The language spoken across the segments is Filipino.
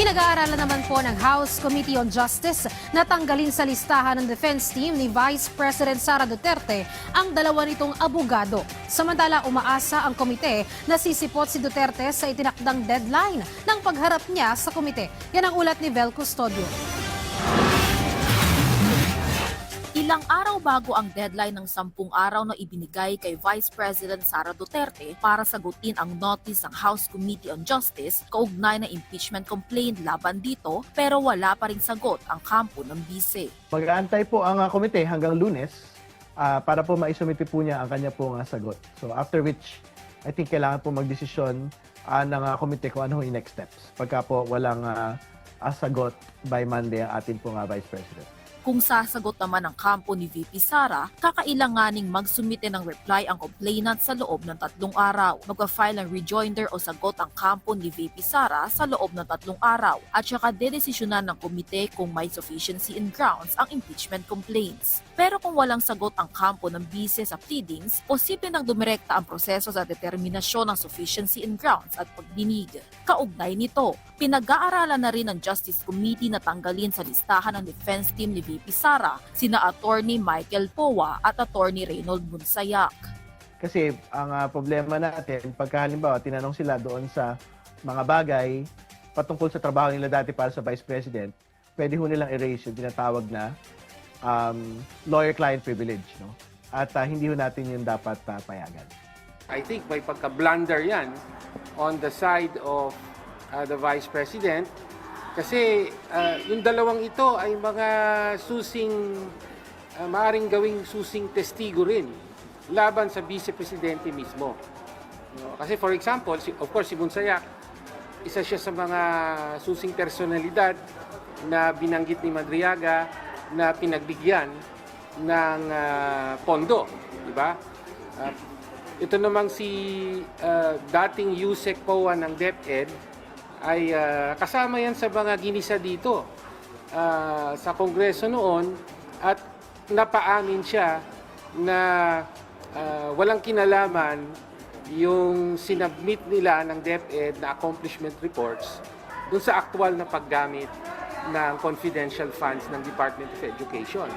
Pinag-aaralan naman po ng House Committee on Justice na tanggalin sa listahan ng defense team ni Vice President Sara Duterte ang dalawa nitong abogado. Samantala, umaasa ang komite na sisipot si Duterte sa itinakdang deadline ng pagharap niya sa komite. Yan ang ulat ni Vel Custodio. Ilang araw bago ang deadline ng 10 araw na ibinigay kay Vice President Sara Duterte para sagutin ang notice ng House Committee on Justice kaugnay ng impeachment complaint laban dito, pero wala pa ring sagot ang kampo ng bise. Mag-aantay po ang komite hanggang Lunes para po maisumiti po niya ang kanya pong sagot. So after which, I think kailangan po magdesisyon ng komite kung ano yung next steps. Pagka po walang sagot by Monday ang ating pong Vice President. Kung sasagot naman ang kampo ni VP Sara, kakailanganing magsumite ng reply ang complainant sa loob ng 3 araw. Magpa-file ng rejoinder o sagot ang kampo ni VP Sara sa loob ng 3 araw at saka dedesisyonan ng komite kung may sufficiency in grounds ang impeachment complaints. Pero kung walang sagot ang kampo ng bise sa pleadings, posible nang dumirekta ang proseso sa determinasyon ng sufficiency in grounds at pagdinig. Kaugnay nito, pinag-aaralan na rin ng Justice Committee na tanggalin sa listahan ng defense team ni VP Sara sina Attorney Michael Powa at Attorney Reynold Bunsayak. Kasi ang problema natin, pagka halimbawa tinanong sila doon sa mga bagay patungkol sa trabaho nila dati para sa Vice President, pwede ho nilang erase yung tinatawag na lawyer-client privilege. No? At hindi ho natin yun dapat payagan. I think may pagka-blunder yan on the side of the Vice President kasi yung dalawang ito ay mga maaring gawing susing testigo rin laban sa Vice Presidente mismo. Kasi for example, of course si Bunsayak, isa siya sa mga susing personalidad na binanggit ni Madriaga na pinagbigyan ng pondo, di ba? Ito namang si dating Yusek Powa ng DepEd ay kasama yan sa mga ginisa dito sa Kongreso noon at napaamin siya na walang kinalaman yung sinubmit nila ng DepEd na accomplishment reports dun sa aktual na paggamit ng confidential funds ng Department of Education.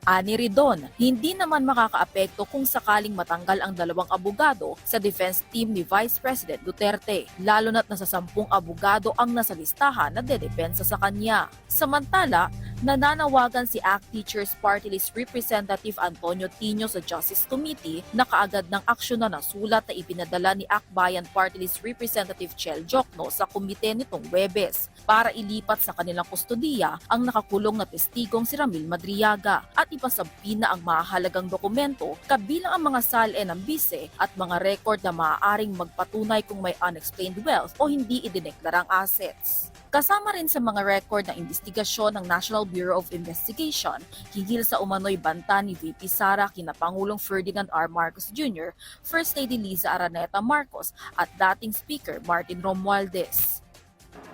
Ani Ridon, hindi naman makakaapekto kung sakaling matanggal ang 2 abogado sa defense team ni Vice President Duterte, lalo na't nasa 10 abogado ang nasa listahan na dedepensa sa kanya. Samantala, nananawagan si ACT Teachers Party List Representative Antonio Tino sa Justice Committee na kaagad ng aksyonan ng sulat na ipinadala ni ACT Bayan Party List Representative Chel Jokno sa komite nitong Huwebes para ilipat sa kanilang kustodiya ang nakakulong na testigong si Ramil Madriaga at ipasabi na ang mahalagang dokumento kabilang ang mga SALE ng bise at mga record na maaaring magpatunay kung may unexplained wealth o hindi idineklarang assets. Kasama rin sa mga record ng investigasyon ng National Bureau of Investigation higil sa umano'y banta ni VP Sara kina Pangulong Ferdinand R. Marcos Jr., First Lady Liza Araneta Marcos at dating Speaker Martin Romualdez.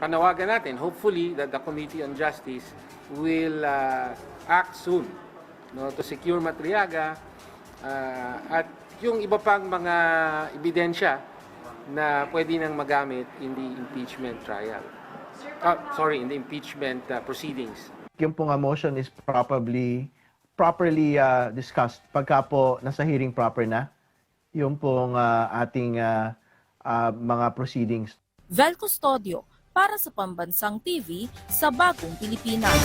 Panawagan natin, hopefully, that the Committee on Justice will act soon to secure Madriaga at yung iba pang mga ebidensya na pwede nang magamit in the impeachment trial. In the impeachment proceedings. Yung pong motion is properly discussed pagka po nasa hearing proper na yung pong ating mga proceedings. Vel Custodio para sa Pambansang TV sa Bagong Pilipinas.